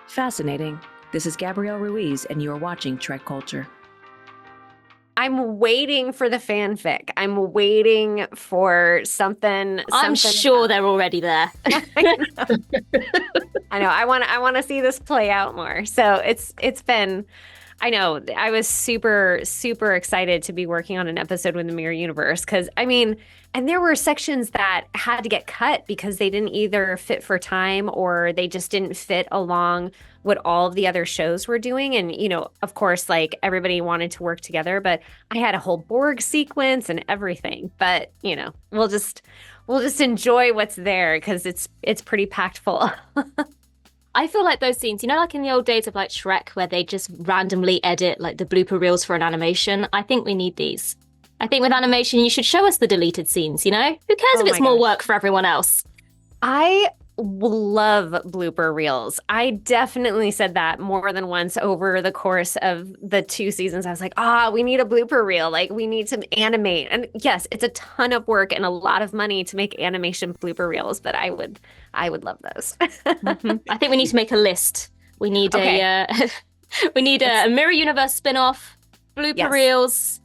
Fascinating. This is Gabrielle Ruiz, and you're watching Trek Culture. I'm waiting for the fanfic. I'm waiting for something. I'm sure they're already there. I know. I want to see this play out more. So it's been. I know. I was super excited to be working on an episode with the Mirror Universe because and there were sections that had to get cut because they didn't either fit for time or they just didn't fit along what all of the other shows were doing. And, of course, like everybody wanted to work together, but I had a whole Borg sequence and everything. But, we'll just enjoy what's there because it's pretty packed full. I feel like those scenes, like in the old days of like Shrek, where they just randomly edit like the blooper reels for an animation. I think we need these. I think with animation, you should show us the deleted scenes, Who cares if it's more work for everyone else? I love blooper reels. I definitely said that more than once over the course of the 2 seasons. I was like, we need a blooper reel. Like, we need to animate. And yes, it's a ton of work and a lot of money to make animation blooper reels, but I would love those. Mm-hmm. I think we need to make a list. We need a Mirror Universe spin-off, blooper reels.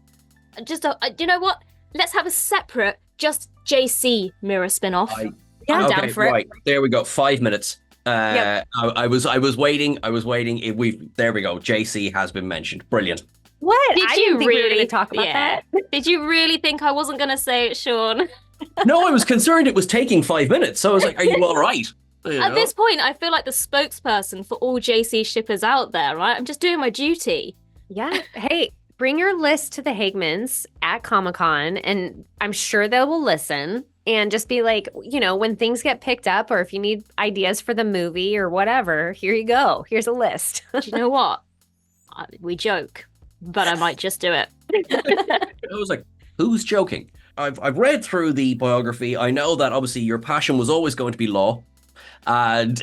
Just you know what? Let's have a separate just JC Mirror spin-off. I'm down for it. There we go. 5 minutes. Yep. I was waiting. There we go. JC has been mentioned. Brilliant. What? Did I you didn't think we were really going to talk about that? Did you really think I wasn't going to say it, Sean? No, I was concerned it was taking 5 minutes. So I was like, are you all right? At this point, I feel like the spokesperson for all JC shippers out there, right? I'm just doing my duty. Yeah. Hey, bring your list to the Hagmans at Comic-Con, and I'm sure they will listen and just be like, when things get picked up or if you need ideas for the movie or whatever, here you go. Here's a list. Do you know what? We joke, but I might just do it. I was like, who's joking? I've read through the biography. I know that obviously your passion was always going to be law. And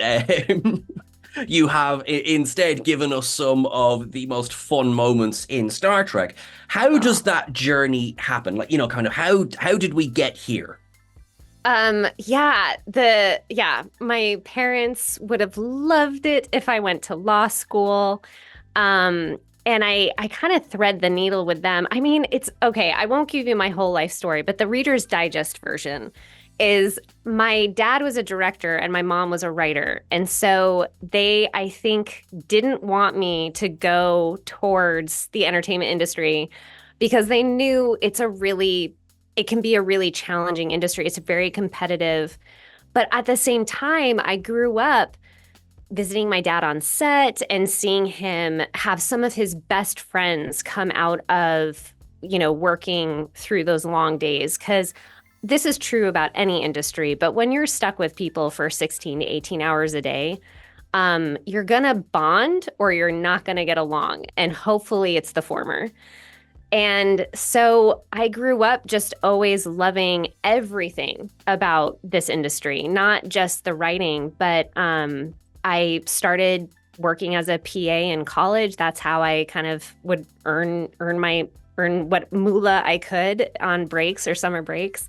you have instead given us some of the most fun moments in Star Trek. How does that journey happen? Like, kind of how did we get here? My parents would have loved it if I went to law school. And I kind of thread the needle with them. I mean, it's okay. I won't give you my whole life story, but the Reader's Digest version is my dad was a director and my mom was a writer. And so they, I think, didn't want me to go towards the entertainment industry because they knew it can be a really challenging industry. It's very competitive. But at the same time, I grew up visiting my dad on set and seeing him have some of his best friends come out of, working through those long days. Because this is true about any industry, but when you're stuck with people for 16 to 18 hours a day, you're going to bond or you're not going to get along. And hopefully it's the former. And so I grew up just always loving everything about this industry, not just the writing, but I started working as a PA in college. That's how I kind of would earn what moolah I could on breaks or summer breaks.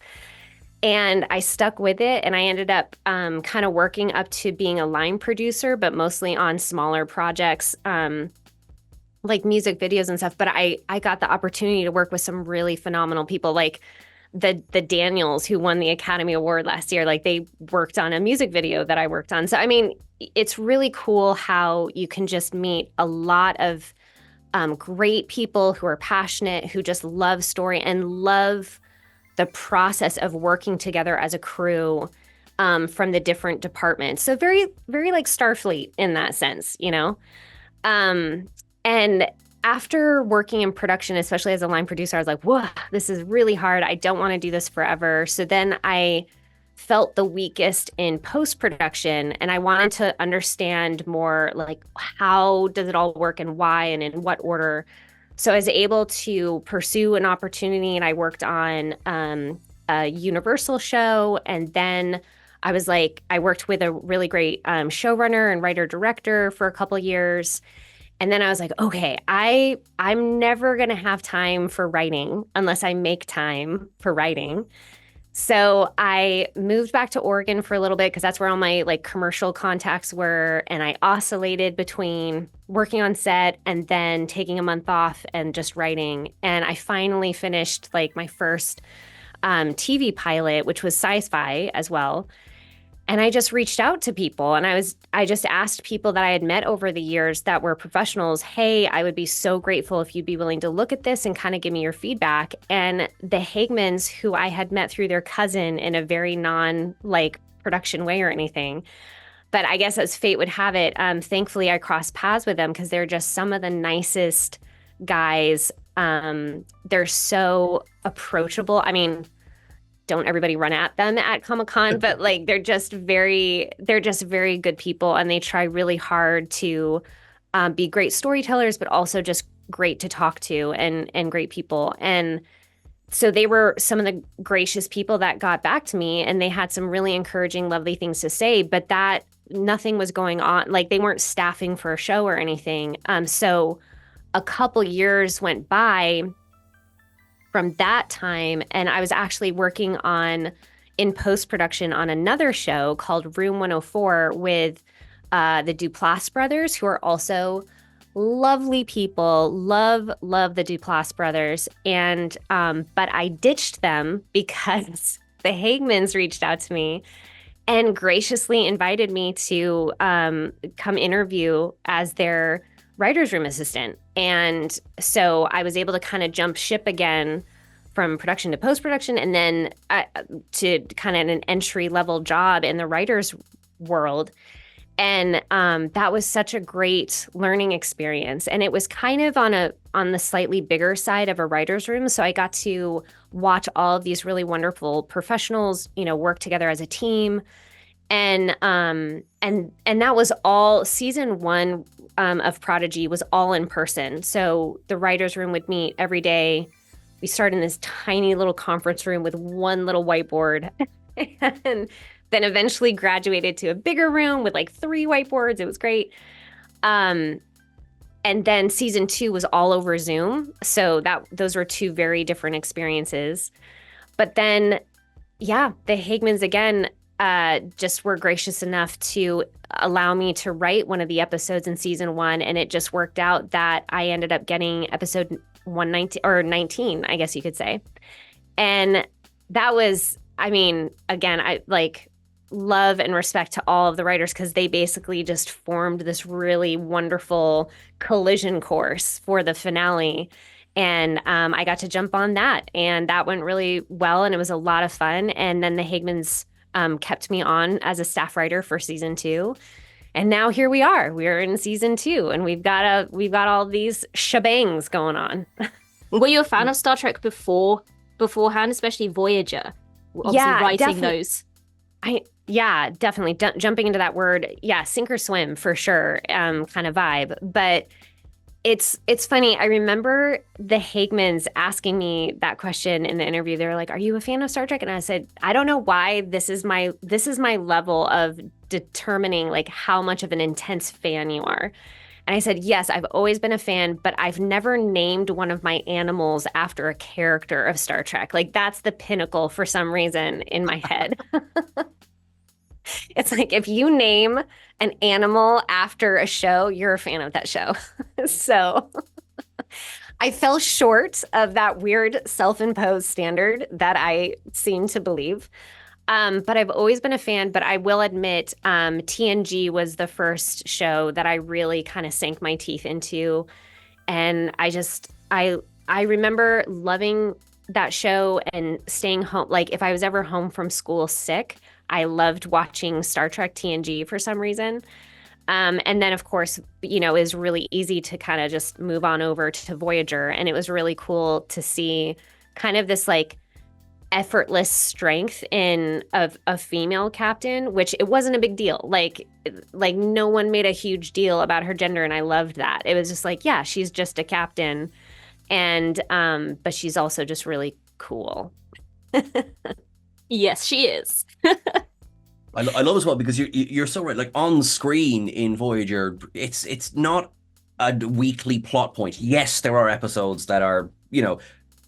And I stuck with it, and I ended up kind of working up to being a line producer, but mostly on smaller projects, like music videos and stuff. But I got the opportunity to work with some really phenomenal people, like the Daniels, who won the Academy Award last year. Like, they worked on a music video that I worked on. So, I mean, it's really cool how you can just meet a lot of great people who are passionate, who just love story and love the process of working together as a crew from the different departments. So very, very like Starfleet in that sense, And after working in production, especially as a line producer, I was like, whoa, this is really hard. I don't want to do this forever. So then I felt the weakest in post-production, and I wanted to understand more, like, how does it all work and why and in what order. So I was able to pursue an opportunity, and I worked on a Universal show. And then I worked with a really great showrunner and writer-director for a couple of years. And then I was like, okay, I'm never going to have time for writing unless I make time for writing. So I moved back to Oregon for a little bit because that's where all my like commercial contacts were. And I oscillated between working on set and then taking a month off and just writing. And I finally finished like my first TV pilot, which was sci-fi as well. And I just reached out to people and I just asked people that I had met over the years that were professionals, hey, I would be so grateful if you'd be willing to look at this and kind of give me your feedback. And the Hagmans, who I had met through their cousin in a very non-like production way or anything, but I guess as fate would have it, thankfully I crossed paths with them because they're just some of the nicest guys. They're so approachable. I mean, don't everybody run at them at Comic-Con, but like they're just very good people, and they try really hard to be great storytellers, but also just great to talk to and great people. And so they were some of the gracious people that got back to me, and they had some really encouraging, lovely things to say, but that nothing was going on. Like they weren't staffing for a show or anything. So a couple years went by from that time, and I was actually working in post-production on another show called Room 104 with the Duplass brothers, who are also lovely people. Love the Duplass brothers. And but I ditched them because the Hagmans reached out to me and graciously invited me to come interview as their writer's room assistant. And so I was able to kind of jump ship again from production to post-production, and then to kind of an entry-level job in the writer's world. And that was such a great learning experience. And it was kind of on the slightly bigger side of a writer's room. So I got to watch all of these really wonderful professionals, work together as a team. And that was all season 1 of Prodigy was all in person. So the writer's room would meet every day. We started in this tiny little conference room with one little whiteboard, and then eventually graduated to a bigger room with like 3 whiteboards. It was great. And then season 2 was all over Zoom. So those were 2 very different experiences. But then, yeah, the Hagmans again just were gracious enough to allow me to write one of the episodes in season 1. And it just worked out that I ended up getting episode 119 or 19, I guess you could say. And that was, I mean, again, I like love and respect to all of the writers because they basically just formed this really wonderful collision course for the finale. And I got to jump on that, and that went really well, and it was a lot of fun. And then the Hagmans kept me on as a staff writer for season 2. And now here we are. We're in season 2, and we've got all these shebangs going on. Were you a fan of Star Trek beforehand, especially Voyager? Obviously writing those. Definitely. Jumping into that word, sink or swim for sure, kind of vibe. But it's funny. I remember the Hagmans asking me that question in the interview. They were like, "Are you a fan of Star Trek?" And I said, "I don't know why this is my level of determining like how much of an intense fan you are." And I said, "Yes, I've always been a fan, but I've never named one of my animals after a character of Star Trek. Like that's the pinnacle for some reason in my head." It's like if you name an animal after a show, you're a fan of that show. So I fell short of that weird self-imposed standard that I seem to believe. But I've always been a fan. But I will admit, TNG was the first show that I really kind of sank my teeth into. And I remember loving that show and staying home. Like if I was ever home from school sick, I loved watching Star Trek TNG for some reason. And then, of course, it was really easy to kind of just move on over to Voyager. And it was really cool to see kind of this like effortless strength in a female captain, which it wasn't a big deal. Like no one made a huge deal about her gender. And I loved that. It was just like, yeah, she's just a captain. And but she's also just really cool. Yes, she is. I love as well because you're so right. Like on screen in Voyager, it's not a weekly plot point. Yes, there are episodes that are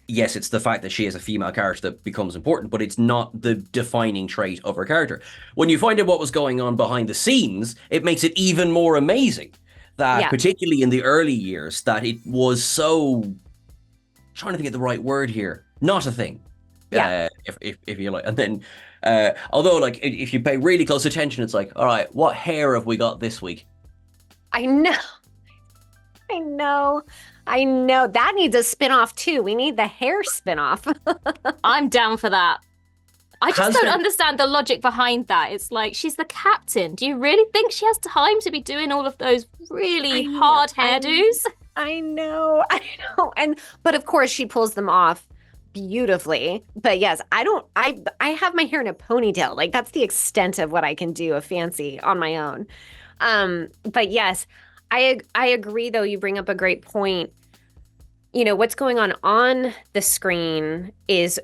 yes, it's the fact that she is a female character that becomes important, but it's not the defining trait of her character. When you find out what was going on behind the scenes, it makes it even more amazing that, Yeah. particularly in the early years, that it was so, trying to think of the right word here, not a thing. Yeah. If you like. And then, although, like, if you pay really close attention, it's like, all right, what hair have we got this week? I know. I know. That needs a spin-off too. We need the hair spin-off. I'm down for that. I just Has don't there- understand the logic behind that. It's like, she's the captain. Do you really think she has time to be doing all of those really hard hairdos? I know. But of course she pulls them off beautifully. But yes, I have my hair in a ponytail. Like, that's the extent of what I can do of fancy on my own. But yes, I agree, though. You bring up a great point. You know, what's going on the screen is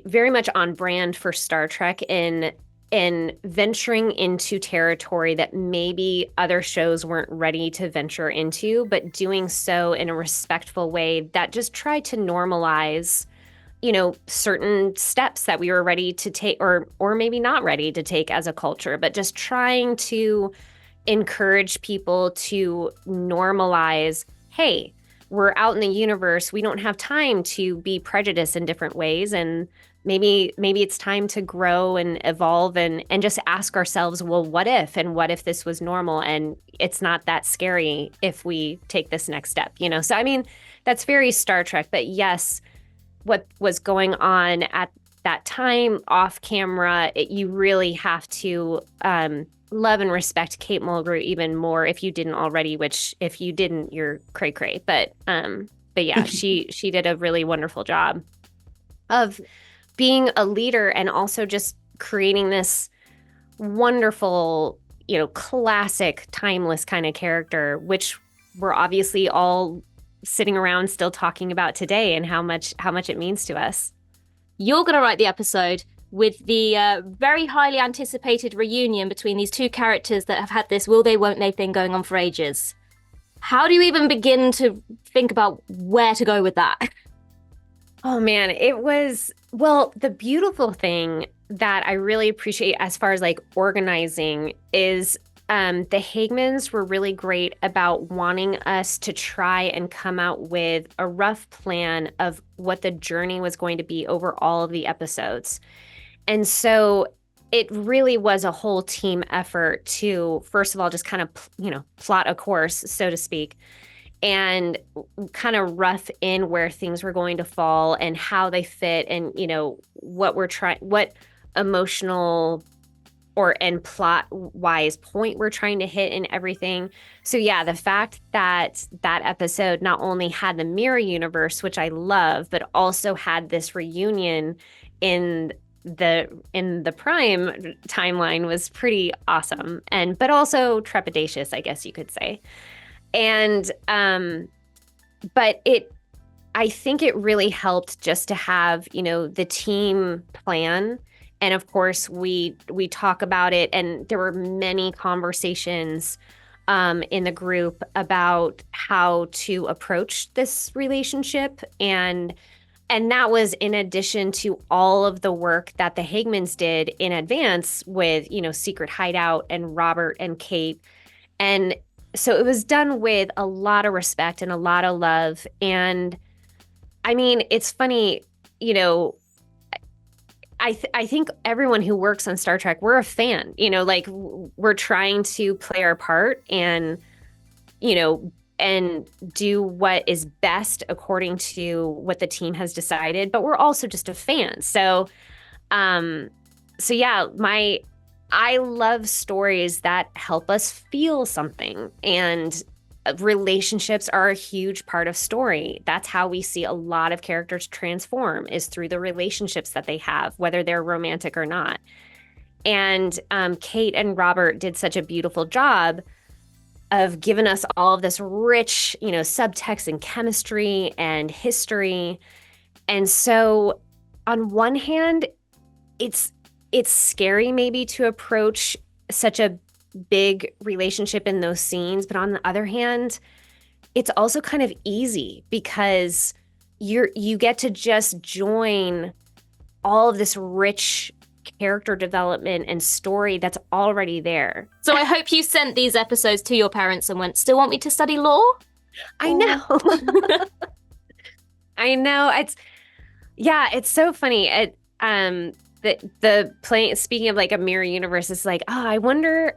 very much on brand for Star Trek in venturing into territory that maybe other shows weren't ready to venture into, but doing so in a respectful way that just tried to normalize, you know, certain steps that we were ready to take, or maybe not ready to take as a culture, but just trying to encourage people to normalize, hey, we're out in the universe. We don't have time to be prejudiced in different ways. And maybe it's time to grow and evolve and just ask ourselves, well, what if? And what if this was normal? And it's not that scary if we take this next step, you know? So, I mean, that's very Star Trek. But yes, what was going on at that time off camera, you really have to love and respect Kate Mulgrew even more if you didn't already, which if you didn't, you're cray cray. But yeah, she did a really wonderful job of being a leader and also just creating this wonderful, you know, classic, timeless kind of character, which we're obviously all sitting around still talking about today and how much it means to us. You're going to write the episode with the very highly anticipated reunion between these two characters that have had this will they, won't they thing going on for ages. How do you even begin to think about where to go with that? Oh, man, it was, well, the beautiful thing that I really appreciate as far as like organizing is the Hagmans were really great about wanting us to try and come out with a rough plan of what the journey was going to be over all of the episodes. And so it really was a whole team effort to, first of all, just kind of, you know, plot a course, so to speak, and kind of rough in where things were going to fall and how they fit and, you know, what emotional and plot wise point we're trying to hit and everything. So yeah, the fact that that episode not only had the mirror universe, which I love, but also had this reunion in the prime timeline was pretty awesome, but also trepidatious, I guess you could say. And but I think it really helped just to have, you know, the team plan. And of course we talk about it, and there were many conversations in the group about how to approach this relationship, and that was in addition to all of the work that the Hagmans did in advance with, you know, Secret Hideout and Robert and Kate. And so it was done with a lot of respect and a lot of love. And I mean, it's funny, you know, I think everyone who works on Star Trek, we're a fan, you know, like we're trying to play our part and, you know, and do what is best according to what the team has decided, but we're also just a fan. So yeah, I love stories that help us feel something, and relationships are a huge part of story. That's how we see a lot of characters transform, is through the relationships that they have, whether they're romantic or not. And Kate and Robert did such a beautiful job of giving us all of this rich, you know, subtext and chemistry and history. And so on one hand, it's scary maybe to approach such a big relationship in those scenes, but on the other hand, it's also kind of easy because, you get to just join all of this rich character development and story that's already there. So I hope you sent these episodes to your parents and went, still want me to study law? I know. I know. It's so funny. The play, speaking of like a mirror universe, is like, oh, I wonder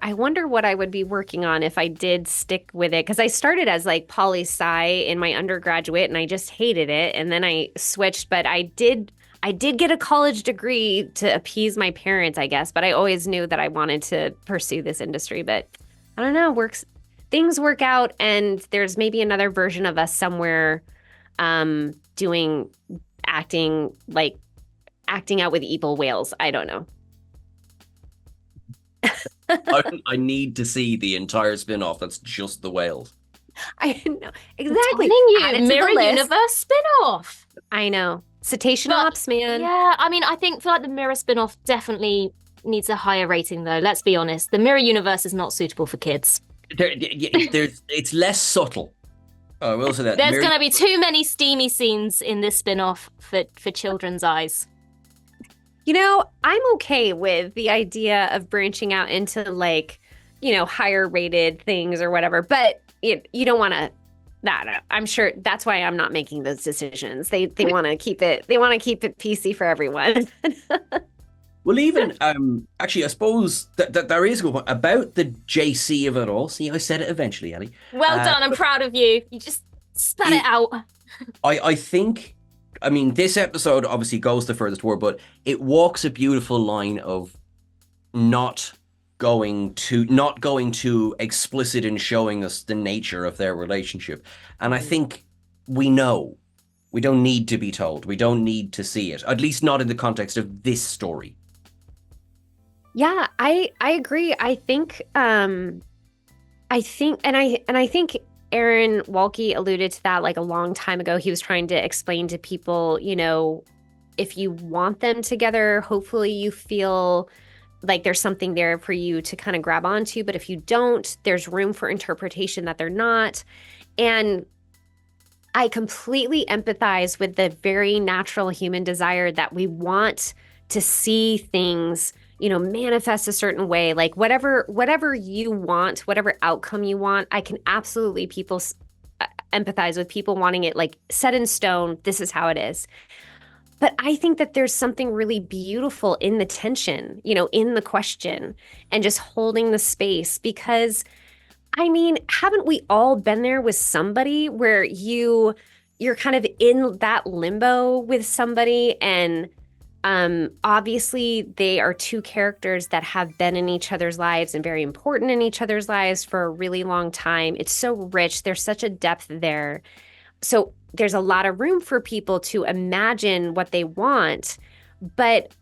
what I would be working on if I did stick with it. Because I started as like poli-sci in my undergraduate and I just hated it. And then I switched, but I did get a college degree to appease my parents, I guess. But I always knew that I wanted to pursue this industry. But I don't know, things work out, and there's maybe another version of us somewhere doing acting out with evil whales. I don't know. I need to see the entire spin-off that's just the whales. I know. Exactly. I'm Add telling it to you, the Mirror list. Universe spin-off. I know. Cetacean But- Ops, man. Yeah, I mean, I feel like the Mirror spin-off definitely needs a higher rating, though. Let's be honest. The Mirror Universe is not suitable for kids. It's less subtle. Oh, I will say that. There's going to be too many steamy scenes in this spin-off for children's eyes. You know, I'm okay with the idea of branching out into like, higher rated things or whatever, but you don't want to. I'm sure that's why I'm not making those decisions. They want to keep it. They want to keep it PC for everyone. Well, even actually, I suppose that there is a good point about the JC of it all. See, I said it eventually, Ellie. Well done. I'm proud of you. You just spat it out. I think, I mean, this episode obviously goes the furthest forward, but it walks a beautiful line of not going too explicit in showing us the nature of their relationship. And I think we know. We don't need to be told. We don't need to see it, at least not in the context of this story. Yeah, I agree. I think Aaron Walke alluded to that like a long time ago. He was trying to explain to people, if you want them together, hopefully you feel like there's something there for you to kind of grab onto. But if you don't, there's room for interpretation that they're not. And I completely empathize with the very natural human desire that we want to see things manifest a certain way, like whatever you want, whatever outcome you want. I can absolutely empathize with people wanting it like set in stone. This is how it is. But I think that there's something really beautiful in the tension, in the question and just holding the space, because I mean, haven't we all been there with somebody where you're kind of in that limbo with somebody, and obviously they are two characters that have been in each other's lives and very important in each other's lives for a really long time. It's so rich. There's such a depth there. So there's a lot of room for people to imagine what they want. But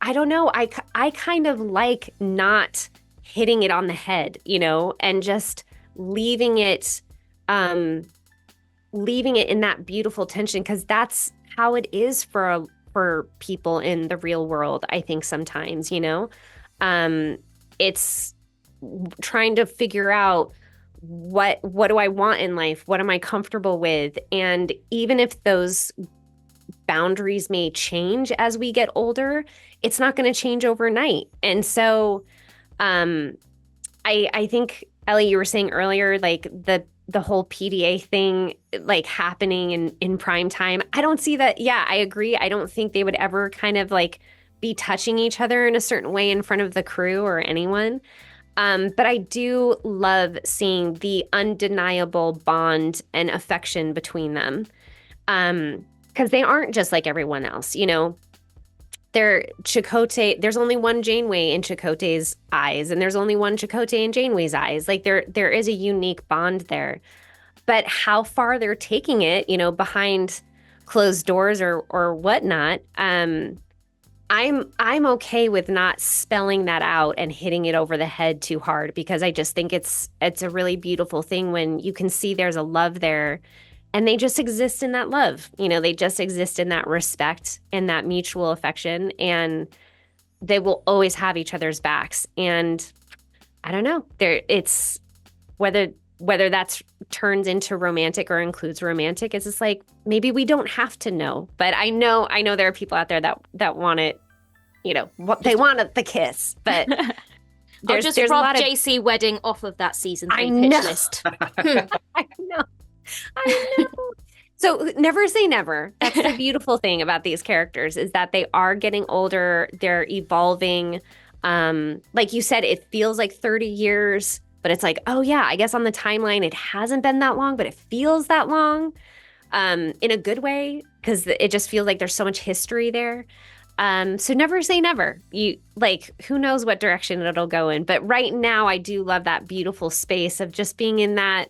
I don't know. I kind of like not hitting it on the head, and just leaving it in that beautiful tension, because that's how it is for people in the real world. I think sometimes, it's trying to figure out what do I want in life? What am I comfortable with? And even if those boundaries may change as we get older, it's not going to change overnight. And so I think, Ellie, you were saying earlier, like the whole PDA thing like happening in prime time. I don't see that. Yeah, I agree. I don't think they would ever kind of like be touching each other in a certain way in front of the crew or anyone. But I do love seeing the undeniable bond and affection between them. Because they aren't just like everyone else, there's only one Janeway in Chakotay's eyes, and there's only one Chakotay in Janeway's eyes. Like there is a unique bond there. But how far they're taking it, behind closed doors or whatnot, I'm okay with not spelling that out and hitting it over the head too hard, because I just think it's a really beautiful thing when you can see there's a love there. And they just exist in that love. They just exist in that respect and that mutual affection. And they will always have each other's backs. And I don't know. It's whether whether that's turns into romantic or includes romantic, it's just like, maybe we don't have to know. But I know there are people out there that want it, they want the kiss. But I'll just there's rob a lot of JC wedding off of that season 3 I pitch know. list. I know. So never say never. That's the beautiful thing about these characters, is that they are getting older. They're evolving. Like you said, it feels like 30 years, but it's like, oh yeah, I guess on the timeline, it hasn't been that long, but it feels that long, in a good way, because it just feels like there's so much history there. So never say never. Who knows what direction it'll go in. But right now, I do love that beautiful space of just being in that,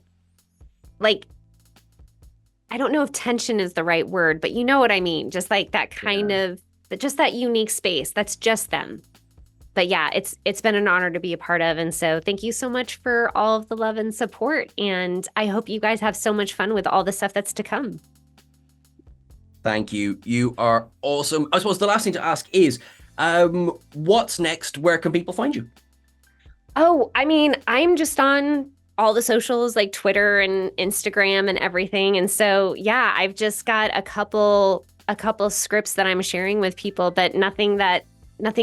like, I don't know if tension is the right word, but you know what I mean? Just like that kind of, just that unique space. That's just them. But yeah, it's been an honor to be a part of. And so thank you so much for all of the love and support. And I hope you guys have so much fun with all the stuff that's to come. Thank you. You are awesome. I suppose the last thing to ask is, what's next? Where can people find you? Oh, I mean, I'm just on all the socials like Twitter and Instagram and everything. And so, yeah, I've just got a couple scripts that I'm sharing with people, but nothing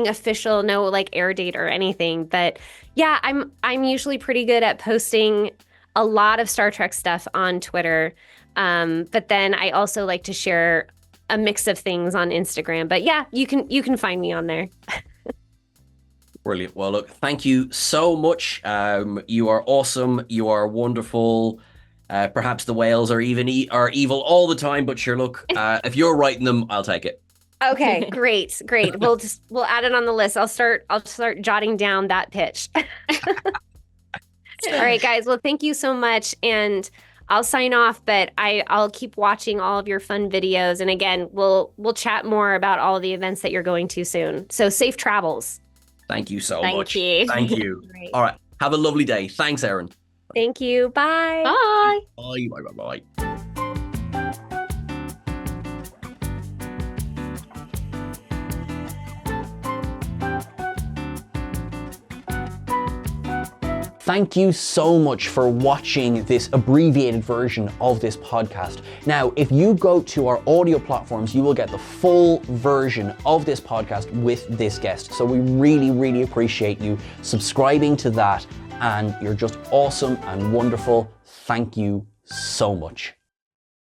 official, no like air date or anything. But yeah, I'm usually pretty good at posting a lot of Star Trek stuff on Twitter. But then I also like to share a mix of things on Instagram. But yeah, you can find me on there. Brilliant. Well, look, thank you so much. You are awesome. You are wonderful. Perhaps the whales are evil all the time, but sure, look, if you're writing them, I'll take it. Okay, great. We'll add it on the list. I'll start jotting down that pitch. All right, guys. Well, thank you so much. And I'll sign off, but I'll keep watching all of your fun videos. And again, we'll chat more about all the events that you're going to soon. So safe travels. Thank you so Thank much. you. Thank you. Great. All right. Have a lovely day. Thanks, Erin. Thank you. Bye. Bye. Bye. Thank you so much for watching this abbreviated version of this podcast. Now, if you go to our audio platforms, you will get the full version of this podcast with this guest. So we really, really appreciate you subscribing to that, and you're just awesome and wonderful. Thank you so much.